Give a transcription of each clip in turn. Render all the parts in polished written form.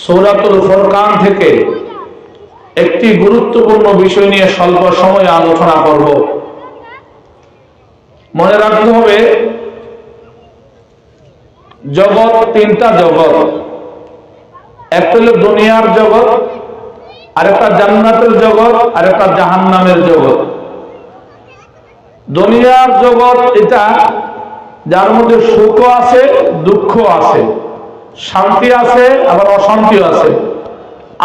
সূরাতুল ফুরকান থেকে একটি গুরুত্বপূর্ণ বিষয় নিয়ে স্বল্প সময়ে আলোচনা করব। মনে রাখতে হবে, জগৎ তিনটা জগৎ। একটা হলো দুনিয়ার জগৎ, আরেকটা জান্নাতের জগৎ, আরেকটা জাহান্নামের জগৎ। দুনিয়ার জগৎ এটা যার মধ্যে সুখ আছে, দুঃখ আছে, শান্তি আছে আবার অশান্তিও আছে,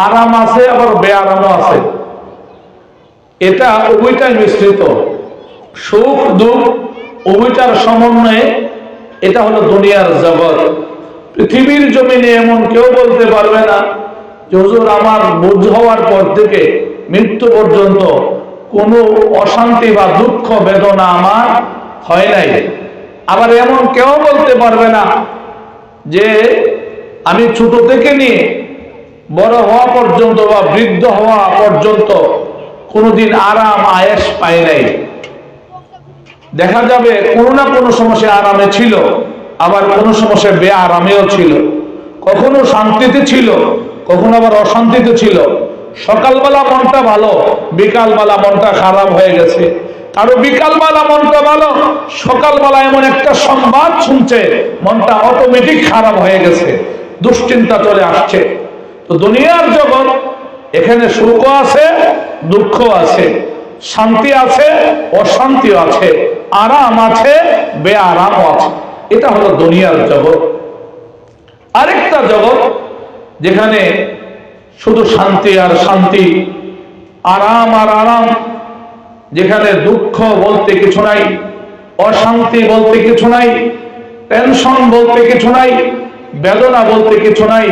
আরাম আছে আবার বেআরামও আছে। এটা উভয়টাই মিশ্রিত, সুখ দুঃখ উভয়টার সমন্বয়ে এটা হলো দুনিয়ার জগৎ। পৃথিবীর জমিনে এমন কেউ বলতে পারবে না যে হুজুর আমার বুঝ হওয়ার পর থেকে মৃত্যু পর্যন্ত কোনো অশান্তি বা দুঃখ বেদনা আমার হয় নাই। আবার এমন কেউ বলতে পারবে না যে আমি ছোট থেকে নিয়ে বড় হওয়া পর্যন্ত বা বৃদ্ধ হওয়া পর্যন্ত কোনোদিন আরাম আয়েশ পাই নাই। দেখা যাবে কোনো না কোনো সমস্যা আরামে ছিল, আবার কোনো সমস্যা বেআরামেও ছিল, কখনো শান্তিতে ছিল, কখনো আবার অশান্তিতে ছিল। সকালবেলা মনটা ভালো, বিকালবেলা মনটা খারাপ হয়ে গেছে। কারো বিকালবেলা মনটা ভালো, সকালবেলা এমন একটা সংবাদ শুনছে মনটা অটোমেটিক খারাপ হয়ে গেছে, দুশ্চিন্তা চলে আসছে। তো দুনিয়ার জগৎ, এখানে সুখ আছে, দুঃখ আছে, শান্তি আছে, অশান্তিও আছে, আরাম আছে, বেআরামও আছে। এটা হলো দুনিয়ার জগৎ। আরেকটা জগৎ যেখানে শুধু শান্তি আর শান্তি, আরাম আর আরাম, যেখানে দুঃখ বলতে কিছু নাই, অশান্তি বলতে কিছু নাই, টেনশন বলতে কিছু নাই, বেদনা বলতে কিছু নাই।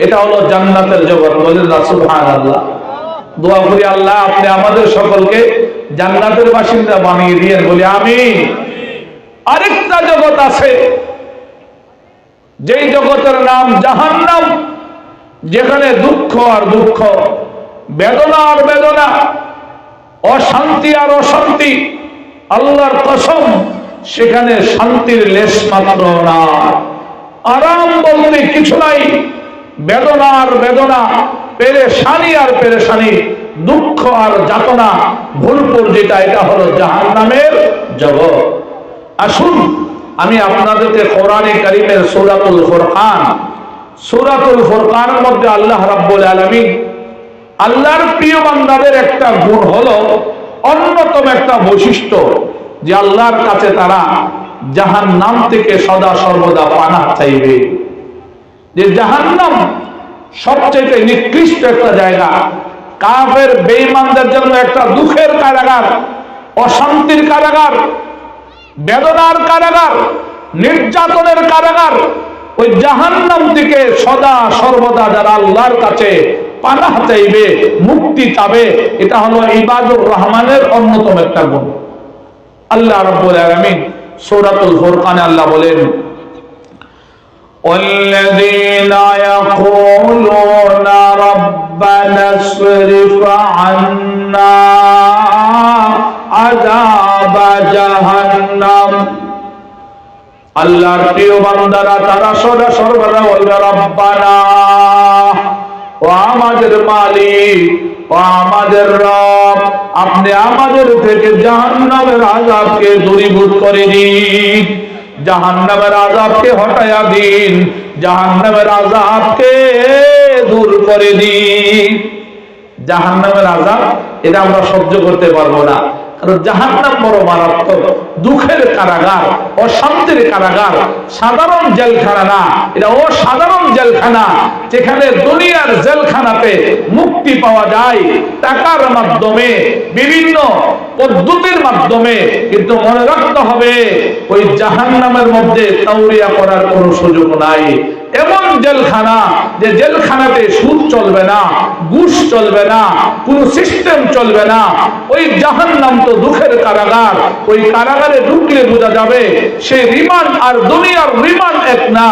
এটা হলো জান্নাতের জগৎ। বলেন না সুবহানাল্লাহ। দোয়া করি আল্লাহ আপনি আমাদের সকলকে জান্নাতের বাসিন্দা বানিয়ে দিয়েন, বলি আমিন। আরেকটা জগৎ আছে, যেই জগতের নাম জাহান্নাম, যেখানে দুঃখ আর দুঃখ, বেদনা আর বেদনা, অশান্তি আর অশান্তি। আল্লাহর কসম, সেখানে শান্তির লেশ মাত্র না, আরাম বলতে কিছু নাই, বেদনা আর বেদনা, পেরেশানি আর পেরেশানি, দুঃখ আর যাতনা ভরপুর যেটা, এটা হলো জাহান্নামের জগৎ। আসুন আমি আপনাদেরকে কোরআনে কারীমের সূরাতুল ফুরকান, সূরাতুল ফুরকানের মধ্যে আল্লাহ রাব্বুল আলামিন, আল্লাহর প্রিয় বান্দাদের একটা গুণ হলো, অন্যতম একটা বৈশিষ্ট্য, যে আল্লাহর কাছে তারা জাহান্নাম থেকে সদা সর্বদা পানাহ চাইবে। যে জাহান্নাম সবচেয়ে নিকৃষ্ট একটা জায়গা, কাফের বেঈমানদের জন্য একটা দুঃখের কারাগার, অশান্তির কারাগার, বেদনার কারাগার, নির্যাতনের কারাগার। ওই জাহান্নাম থেকে সদা সর্বদা যারা আল্লাহর কাছে পানাহ চাইবে, মুক্তি চাবে, এটা হলো ইবাদুর রহমানের অন্যতম একটা গুণ। আল্লাহ রাব্বুল আলামিন সূরাতুল ফুরকানে আল্লাহ বলেন, والذين يقولون ربنا اصرف عنا عذاب جهنم। আল্লাহর প্রিয় বান্দারা তারা সদা সর্বদা বলবে, রব্বানা, ও আমাদের মালিক, ও আমাদের রব, আপনি আমাদের থেকে জাহান্নামের আযাবকে দূরীভূত করে দিন, জাহান্নামের আযাবকে হটায়া দিন, জাহান্নামের আযাবকে দূর করে দিন। জাহান্নামের আযাব এটা আমরা সহ্য করতে পারবো না, কারণ জাহান্নাম বড় মারাত্মক, দুঃখের কারাগার, অশান্তির কারাগার, সাধারণ জেলখানা না, এটা অসাধারণ জেলখানা, যেখানে দুনিয়ার জেলখানাতে মুক্তি পাওয়া যায় টাকার মাধ্যমে, বিভিন্ন পদ্ধতির মাধ্যমে, কিন্তু মনে রাখতে হবে ওই জাহান্নামের মধ্যে তাওরিয়া করার কোনো সুযোগ নাই। এমন জেলখানা, যে জেলখানাতে সুদ চলবে না, ঘুষ চলবে না, কোনো সিস্টেম চলবে না। ওই জাহান্নাম তো দুঃখের কারাগার, ওই কারাগারে ঢুকলে বোঝা যাবে সেই রিমান্ড আর দুনিয়ার রিমান্ড এক না।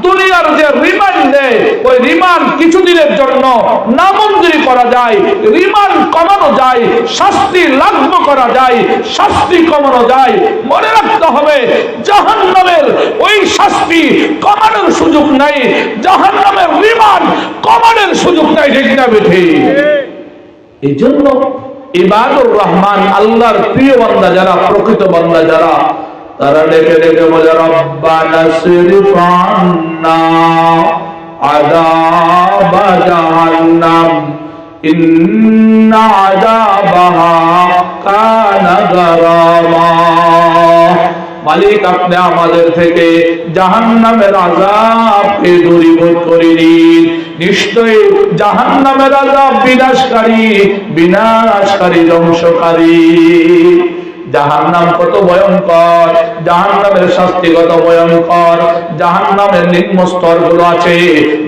দুনিয়ার যে রিমান্ড দেয়, ওই রিমান্ড কিছুদিনের জন্য নামঞ্জুরি করা যায়, রিমান্ড কমানো যায়, শাস্তি লাঘব করা যায়, শাস্তি কমানো যায়। মনে রাখতে হবে জাহান্নামের ওই শাস্তি কমানোর সুযোগ নাই, জাহান্নামের রিমান্ড কমানো কয় ঠিক না বেঠি? এই জন্য ইবাদুর রহমান, আল্লাহর প্রিয় বান্দা যারা, প্রকৃত বান্দা যারা, তারা ডেকে ডেকে বলে রব্বানা সিরিফ আন্না আযাব জাহান্নাম ইন্না আযাবাহা কানা গারামা। মালিক, আপনি আমাদের থেকে জাহান্নামের আযাবকে দূরীভূত করে দিন। নিশ্চয়ই জাহান্নামের আযাব বিনাশকারী, বিনাশকারী, ধ্বংসকারী। জাহান্নাম কত ভয়ঙ্কর, জাহান্নামের শাস্তি কত ভয়ঙ্কর, জাহান্নামের নিম্ন স্তরগুলো আছে,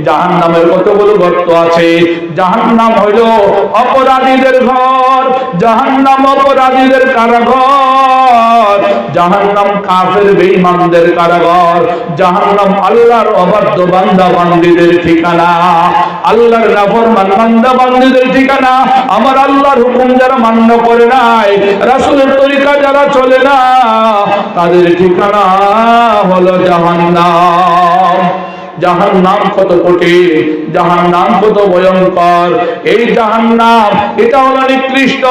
জাহান্নামের কতগুলো গর্ত আছে। জাহান্নাম হইল অপরাধীদের ঘর, জাহান্নাম অপরাধীদের কারাগার, জাহান্নাম কাফের বেঈমানদের কারাগার, জাহান্নাম আল্লাহর অবাধ্য বান্দা বান্দীদের ঠিকানা, আল্লাহর নাফরমান বান্দা বান্দীদের ঠিকানা। আমার আল্লাহর হুকুম যারা মান্য করে নাই, রাসূলের তরিকা যারা চলে না, তাদের ঠিকানা হলো জাহান্নাম। জাহান্নাম কত কঠিন, জাহান্নাম কত ভয়ঙ্কর। এই জাহান্নাম, এটা হলো নিকৃষ্ট।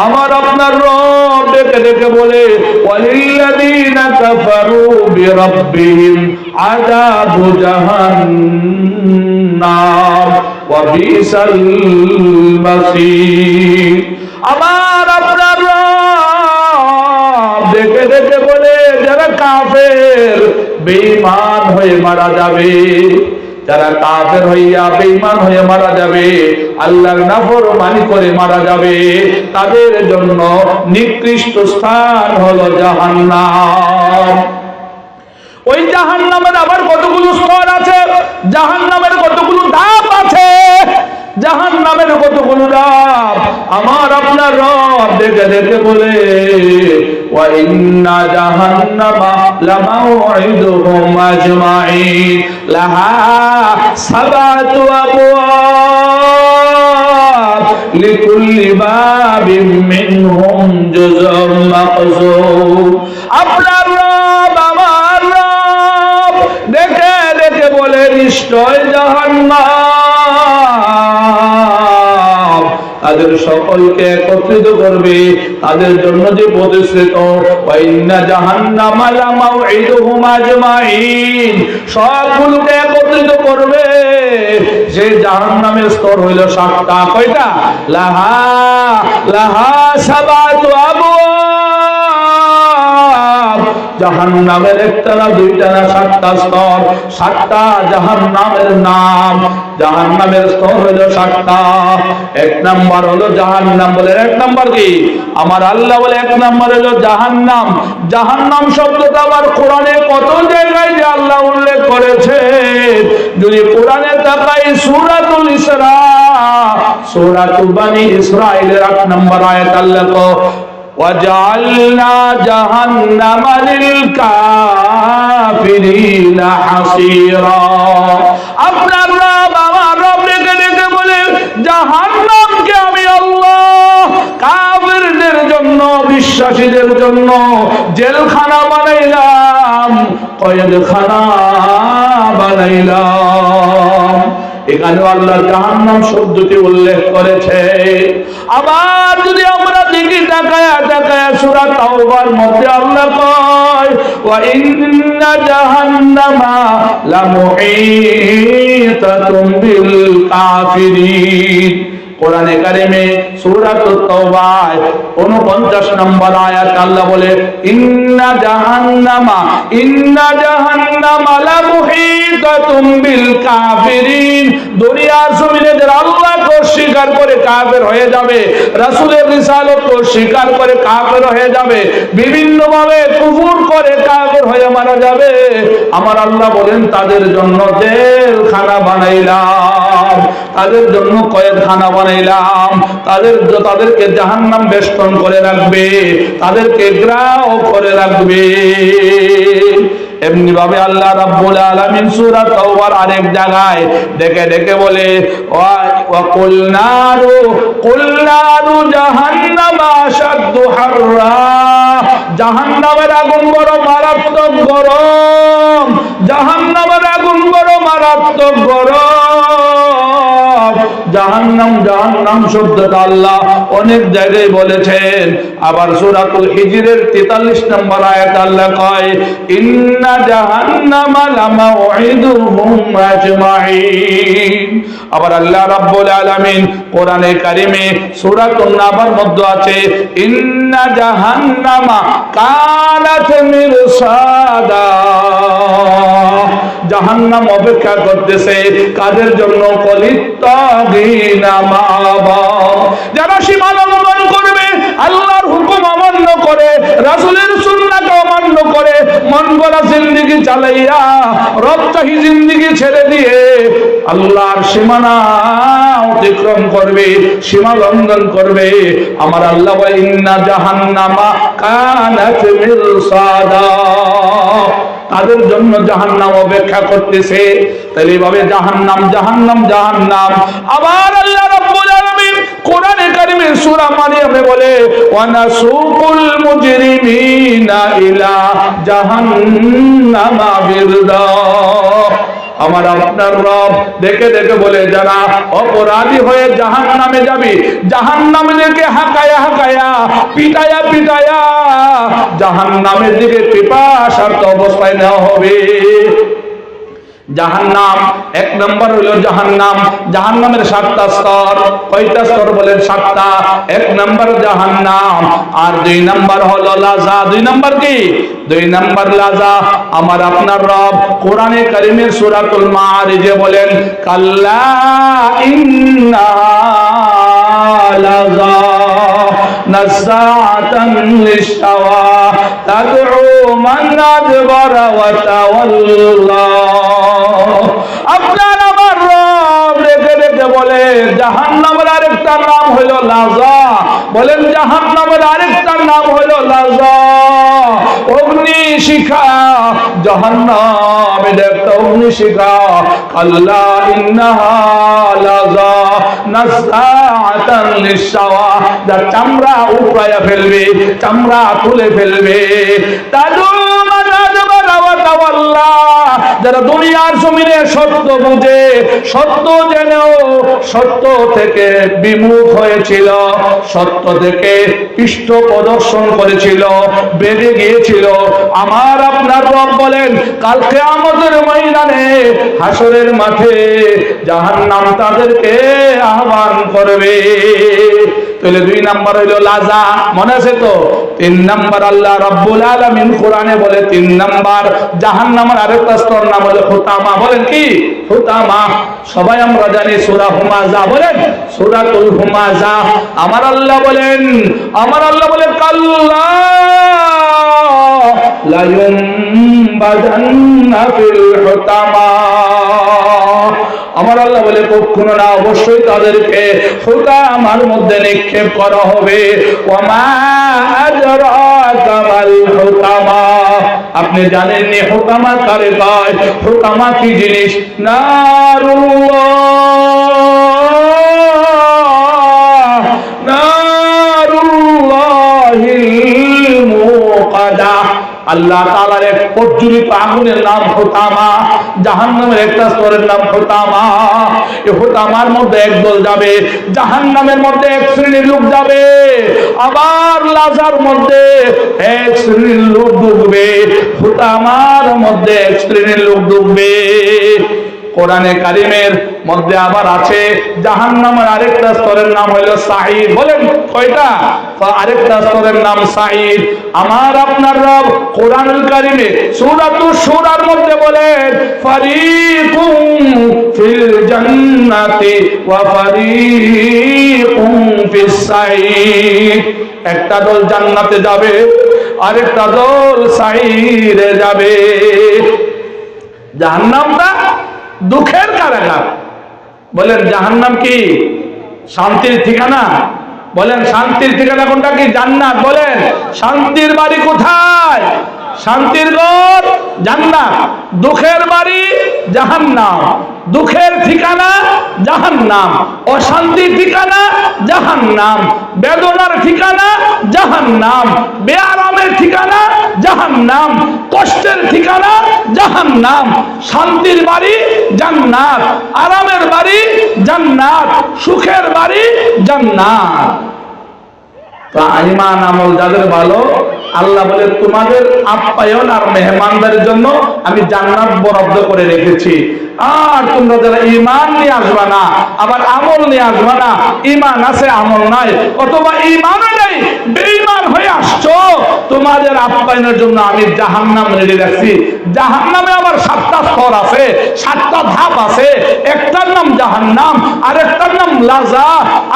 আমার আপনার রব ডেকে ডেকে বলে ওয়ালিল্লাযীনা কাফারু বিরাব্বিহিম আযাবু জাহান্নাম ওয়া বিসাল মাসীর। আমার আপনার রব ডেকে ডেকে বলে যারা কাফের বেঈমান হয়ে মারা যাবে, যারা কাফের হইয়া বেঈমান হয়ে মারা যাবে, আল্লাহর নাফরমানি করে মারা যাবে, তাদের জন্য নিকৃষ্ট স্থান হলো জাহান্নাম। ওই জাহান্নামের আবার কতগুলো স্তর আছে, জাহান্নামের কতগুলো ধাপ আছে, জাহান্নামের কতগুলো ধাপ। আমার আপনার রব দেখে দেখে বলে ওয়া ইন্না জাহান্নামা লামাউইদুহুম আজমাইন লাহা সাবাতু আবওয়াব লিকুল্লি বাবিন মিনহুম জুজুম মাকসুম। আপনার রব, আমার রব দেখে দেখে বলে নিশ্চয় জাহান্নাম তাদের সকলকে একত্রিত করবে, তাদের জন্য যে প্রতিষ্ঠিত। ওয়া ইন্না জাহান্নামা লামাউইদুহুম আজমাইন, সবগুলোকে একত্রিত করবে। যে জাহান্নামের স্তর হইল 7টা। কয়টা? লাহা লাহা সাবাতু আবওয়াব। জাহান্নামের একটা না, দুইটা না, 7টা স্তর, 7টা জাহান্নামের নাম। জাহান্নামের স্তর হইল 7টা। 1 নাম্বার হলো জাহান্নাম। বলে 1 নাম্বার কি? আমার আল্লাহ বলে 1 নাম্বার হলো জাহান্নাম। জাহান্নাম শব্দটা আবার কোরআনে কত জায়গায় যে আল্লাহ উল্লেখ করেছে, যদি কোরআনে তাকাই সূরাতুল ইসরা, সূরাতু বনি ইসরাঈলের 8 নাম্বার আয়াত আল্লাহ কো وَجَعَلْنَا جَهَنَّمَ لِلْكَافِرِينَ حَصِيرًا। আপনার রব, আমার রব ডেকে ডেকে বলে জাহান্নামকে আমি আল্লাহ কাফিরদের জন্য, বিশ্বাসীদের জন্য জেলখানা বানাইলাম, কয়েদখানা বানাইলাম। এখানে আল্লাহ জাহান্নাম শব্দটি উল্লেখ করেছে। আবার যদি আমরা দেখি তাকায়া তাকায়া সূরা তাওবার মধ্যে আল্লাহ কয় ওয়া ইন্না জাহান্নামা লামুহীতাতুম বিল কাফিরিন। কোরআনে কারিমে সূরাতুত তাওবায় 49 নম্বর আয়াত আল্লাহ বলে ইন্না জাহান্নামা লামুহীতাতুম বিল কাফিরিন। দুনিয়ার জমিনে যারা আল্লাহকে অস্বীকার করে কাফের হয়ে যাবে, রাসূলের রিসালাতকে অস্বীকার করে কাফের হয়ে যাবে, বিভিন্ন ভাবে কুফর করে কাফের হয়ে মারা যাবে, আমার আল্লাহ বলেন তাদের জন্য জেলখানা বানাইলাম, তাদের জন্য কয়েদখানা বানাইলাম, তাদেরকে জাহান্নাম বেষ্টন করে রাখবে, তাদেরকে গ্রাও করে রাখবে। এমনি ভাবে আল্লাহ রাব্বুল আলামিন সূরা তাওবার আরেক জায়গায় ডেকে ডেকে বলে ওয়া কুল নারু জাহান্নামা আশাদ্দু হাররা। জাহান্নামের আগুন বড় মারাত্মক গরম, জাহান্নামের আগুন বড় মারাত্মক গরম। জাহান্নাম জাহান্নাম শব্দটা আল্লাহ অনেক জায়গায় বলেছেন। আবার সূরাতুল হিজরের 43 নম্বর আয়াত আল্লাহ কয় ইন্না জাহান্নামা লামাউইদুহুম আজমাইন। আবার আল্লাহ রাব্বুল আলামিন কোরআনে কারিমে সূরাতুন নাবার মধ্যে আছে ইন্না জাহান্নামা কানাত মিরসাদা। জাহান্নাম অপেক্ষা করতেছে কাদের জন্য? কলিত্তাগিনা মাবা, যারা সীমা লঙ্ঘন করবে, আল্লাহর হুকুম অমান্য করে, রাসূলের সুন্নাহকে অমান্য করে, মন গড়া জিন্দেগি চালাইয়া রবচাহি জিন্দেগি ছেড়ে দিয়ে আল্লাহর সীমানা অতিক্রম করবে, সীমা লঙ্ঘন করবে। আমার আল্লাহ বলে ইন্না জাহান্নামা কানাত মিরসাদা, তাদের জন্য জাহান্নাম অপেক্ষা করতেছে। তাহলে এইভাবে জাহান্নাম জাহান্নাম জাহান্নাম। আবার আল্লাহ রাব্বুল আলামিন কোরআনে কারিমে সূরা মারিয়ামে বলে ওয়ানাসুকুল মুজরিমিনা ইলা জাহান্নামা বিরদা। আমার আপনার রব দেখে দেখে বলে যারা অপরাধী হয়ে জাহান্নামে যাবে, জাহান্নামীদেরকে হাঁকায়া হাঁকায়া পিটায়া পিটায়া জাহান্নামের দিকে পিপাসার্ত অবস্থায় নেওয়া হবে। জাহান্নাম এক নম্বর হলো জাহান্নাম, জাহান্নামের 7টা স্তর। কয়টা স্তর বলেন? 7টা। এক নম্বর জাহান্নাম, আর 2 নম্বর হলো লাজা। 2 নম্বর কি? 2 নম্বর লাজা। আমার আপনার রব কোরআনে কারিমের সূরাতুল মাআরিজে বলেন কাল্লা ইন্না লাজা নাযাআতান লিশাওয়া তাদউ মান আদবারা ওয়া তাওয়াল্লা। আপনার আমার রব রেখে রেখে বলে জাহান্নামের আরেকটা নাম হলো লাজা। বলেন জাহান্নামের আরেকটা নাম হলো লাজা, অগ্নি শিখা। জাহান্নাম এটা একটা অগ্নি শিখা। কাল্লা ইন্নাহা লাজা নাযাআতান লিশাওয়া, যার চামড়া উপড়ায়া ফেলবে, চামড়া তুলে ফেলবে। তাদু মান আদবারা ওয়া তাওয়াল্লা, যারা দুনিয়ার জমিনে সত্য বুঝে, সত্য জেনেও সত্য থেকে বিমুখ হয়েছিল, সত্য থেকে পৃষ্ঠ প্রদর্শন করেছিল, বেড়ে গিয়েছিল। আমার আপনার রব বলেন কাল কিয়ামতের ময়দানে, হাসরের মাঠে জাহান্নাম তাদেরকে আহ্বান করবে। তাহলে 2 নাম্বার হইল লাজা, মনে আছে তো? 3 নাম্বার আল্লাহ রাব্বুল আলামিন কোরআনে বলে 3 নাম্বার জাহান্নামের আরেকটা স্তর নাম হলো হুতামা। বলেন কি? হুতামা। সবাই আমরা জানি সূরা হুমাযা। বলেন সূরাতুল হুমাযা। আমার আল্লাহ বলেন কাল্লা লা ইউমবাদান্না ফিল হুতামা। আমার আল্লাহ বলে কখনো না, অবশ্যই তাদেরকে হুতামার মধ্যে নিক্ষেপ করা হবে। ওয়ামা আদরাকা মাল হুতামা, আপনি জানেননি হুতামা কারে কয়? হুতামা কি জিনিস? নারুল্লাহিল মুকাদা, আল্লাহ তাআলার এক প্রজ্বলিত আগুনের নাম হুতামা। জাহান্নামের একটা স্তরের নাম হুতামা। এই হুতামার মধ্যে একদল যাবে, জাহান্নামের মধ্যে এক শ্রেণীর লোক যাবে, আবার লাজার মধ্যে এক শ্রেণীর লোক ঢুকবে, হুতামার মধ্যে এক শ্রেণীর লোক ঢুকবে। কোরআনে কারিমের মধ্যে আবার আছে জাহান্নামের আরেকটা স্তরের নাম হলো সাঈদ। বলেন কয়টা? আরেকটা স্তরের নাম সাঈদ। আমার আপনার রব কোরআনুল কারিমে সূরাতুশ শূরার মধ্যে বলেন ফারিকুম ফিল জান্নাতি ওয়া ফারিকুম ফিস সাঈদ। একটা দল জান্নাতে যাবে, আরেকটা দল সাঈদে যাবে। জাহান্নামটা দুঃখের কারাগার। বলেন জাহান্নাম কি? শান্তির ঠিকানা। বলেন শান্তির ঠিকানা কোনটা? কি? জান্নাত। বলেন শান্তির বাড়ি কোথায়? শান্তির ঘর জান্নাত, দুঃখের বাড়ি জাহান্নাম, দুঃখের ঠিকানা জাহান্নাম। জাহান্নাম, অশান্তির ঠিকানা জাহান্নাম, বেদনার ঠিকানা জাহান্নাম, বেআরামের ঠিকানা জাহান্নাম, কষ্টের ঠিকানা জাহান্নাম, শান্তির বাড়ি জান্নাত, আরামের বাড়ি জান্নাত, সুখের বাড়ি জান্নাত। তা ঈমান আমল যাদের ভালো, আল্লাহ বলে তোমাদের আপ্যায়ন আর মেহমানদারির জন্য আমি জান্নাত বরাদ্দ করে রেখেছি। আর তোমরা যারা ঈমান নিয়ে আসবা না, আবার আমল নিয়ে আসবা না, ঈমান আছে আমল নাই, অথবা ঈমানও নেই, বেঈমান হয়ে আসছো, তোমাদের আপ্যায়নের জন্য আমি জাহান্নাম রেডি রাখছি। জাহান্নামে আবার 7টা স্তর আছে, 7টা ধাপ আছে। একটার নাম জাহান্নাম, আরেকটার নাম লাজা,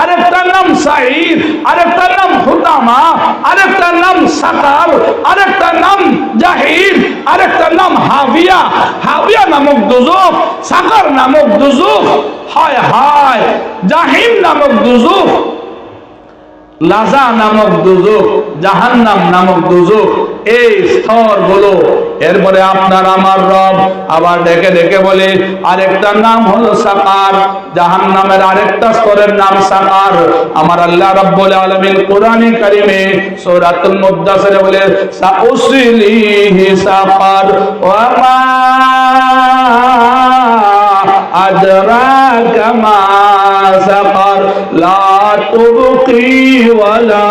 আরেকটার নাম সাঈর, আরেকটার নাম হুতামা, আরেকটার নাম সাকার, আরেকটার নাম জাহিম, আরেকটার নাম হাবিয়া। হাবিয়া নামক দুজক, সাকার নামক দুজক, হায় হায়, জাহিম নামক দুজক, লাজা নামক দুজক, জাহান্নাম নামক দুজক, এই স্তর গুলো। এরপরে আপনার আমার রব আবার ডেকে ডেকে বলে আরেকটার নাম হলো সাকার, জাহান্নামের আরেকটা স্তরের নাম সাকার। আমার আল্লাহ রাব্বুল আলামিন কোরআনে কারিমে সূরাতুল মুদ্দাসিরে বলে সাউসলিহি সাকার ওয়া মা আদরাকা মা সাকার লা তুবকি ওয়ালা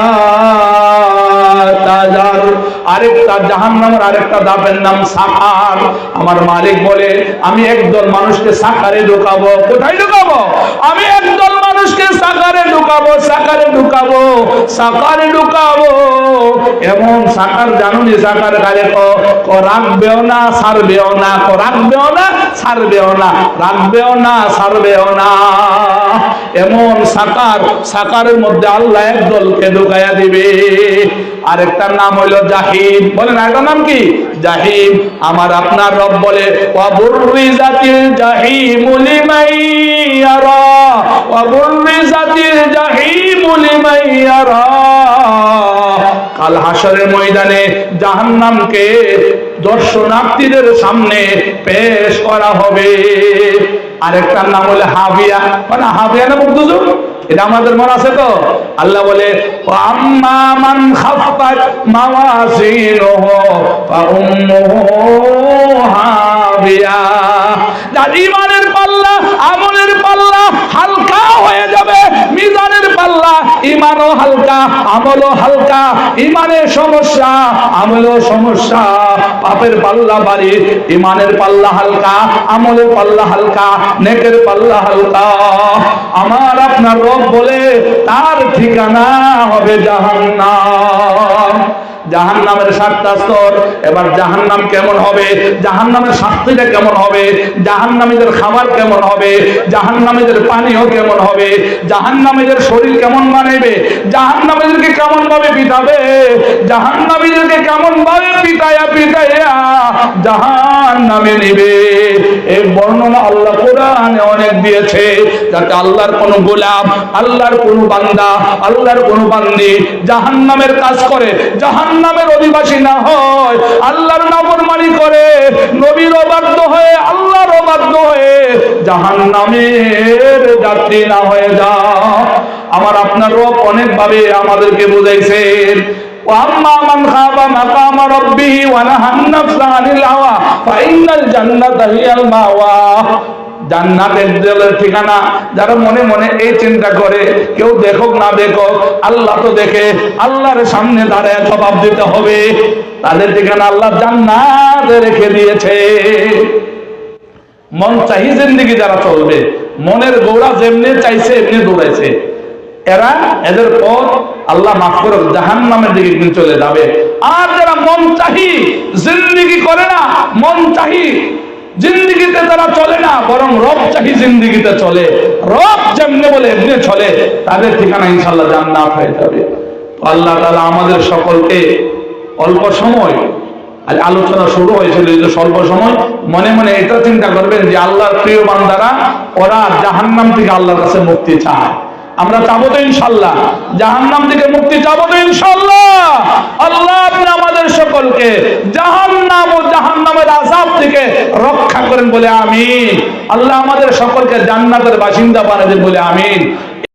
তাজার। আরেকটা জাহান্নামের আরেকটা ধাপের নাম সাকার। আমার মালিক বলে আমি একদল মানুষকে সাকারে ঢুকাবো। কোথায় ঢুকাবো? আমি একদল মানুষকে সাকারে ঢুকাবো, সাকারে ঢুকাবো, সাকারে ঢুকাবো। এমন সাকার জানুনি, সাকার গায়ে রাখবেও না ছাড়বেও না, রাখবেও না ছাড়বেও না, রাখবেও না ছাড়বেও না। এমন সাকার, সাকারের মধ্যে আল্লাহ একদলকে ঢুকাইয়া দিবে। আরেকটার নাম হইল জাহিম। বলেন আরেকটার নাম কি? জাহিম। আমার আপনার রব বলে ওয়াবুররিজাতিল জাহিমু লিমান ইয়ারা, ওয়াবুররিজাতিল জাহিমু লিমান ইয়ারা। কাল হাসরের ময়দানে জাহান্নামকে দর্শনার্থীদের সামনে পেশ করা হবে। আরেকটার নাম হলো হাবিয়া। মানে হাবিয়া নামক দুজক, এটা আমাদের মনে আছে তো? আল্লাহ বলে আম্মা মান খাফফাত মাওয়াজিনুহু ফাউম্মুহু হাবিয়া। যার ঈমানের পাল্লা, আমলের পাল্লা হালকা হয়ে যাবে, মিজানের পাল্লা ঈমানও হালকা, আমলও হালকা। ঈমানের সমস্যা, আমলেও সমস্যা। পাপের পাল্লা ভারী, ঈমানের পাল্লা হালকা, আমলের পাল্লা হালকা, নেকের পাল্লা হালকা। আমার আপনার রব বলে তার ঠিকানা হবে জাহান্নাম। জাহান্নামের 7টা স্তর। এবার জাহান্নাম কেমন হবে, জাহান্নামের শাস্তিটা কেমন হবে, জাহান্নামীদের খাবার কেমন হবে, জাহান্নামীদের পানীয় কেমন হবে, জাহান্নামীদের শরীর কেমন বানাইবে, জাহান্নামীদেরকে কেমন ভাবে পিটাবে, জাহান্নামীদেরকে কেমন ভাবে পিটাইয়া পিটাইয়া জাহান্নামে নিবে। এই বর্ণনা আল্লাহ কোরআনে অনেক দিয়েছে, যাতে আল্লাহর কোন গোলাম, আল্লাহর কোন বান্দা, আল্লাহর কোন বান্দি জাহান্নামের কাজ করে, জাহান্নামের অধিবাসী না হয়, আল্লাহর নাফরমানি করে, নবীর অবাধ্য হয়ে, আল্লাহর অবাধ্য হয়ে জাহান্নামের যাত্রী না হয়ে যায়। আমার আপনার রব অনেক ভাবে আমাদেরকে বুঝাইছেন। وأما من خاف مقام ربه ونهى النفس عن الهوى فإن الجنة هي المأوى। জান্নাতের দিলের ঠিকানা। যারা মনে মনে এই চিন্তা করে কেউ দেখুক না দেখুক, আল্লাহ তো দেখে, আল্লাহর সামনে দাঁড়ায় জবাব দিতে হবে, তাদের ঠিকানা আল্লাহ জান্নাতে রেখে দিয়েছে। মন চাহি জিন্দেগি যারা চলবে, মনের গৌড়া যেমনি চাইছে এমনি দৌড়াইছে, এরা এদের পথ আল্লাহ মাফ করে জাহান্নামের দিকে কিন্তু চলে যাবে। আর যারা মন চাহি জিন্দেগি করে না, মন চাহি জিন্দেগিতে তারা চলে না, বরং রব চাহি জিন্দেগিতে চলে, রব যেমনি বলে এমনি চলে, তাদের ঠিকানা ইনশাআল্লাহ জান্নাত হয়ে যাবে। তো আল্লাহ তাআলা আমাদের সকলকে অল্প সময়, আজ আলোচনা শুরু হয়েছিল যে স্বল্প সময়, মনে মনে এটা চিন্তা করবেন যে আল্লাহর প্রিয় বান্দারা ওরা জাহান্নাম থেকে আল্লাহর কাছে মুক্তি চায়। আমরা চাবো তো ইনশাআল্লাহ, জাহান্নাম থেকে মুক্তি চাবো তো ইনশাআল্লাহ। আল্লাহ আপনি আমাদের সকলকে জাহান্নাম ও জাহান্নামের আযাব থেকে রক্ষা করেন বলে আমিন। আল্লাহ আমাদের সকলকে জান্নাতের বাসিন্দা বানাবেন বলে আমিন।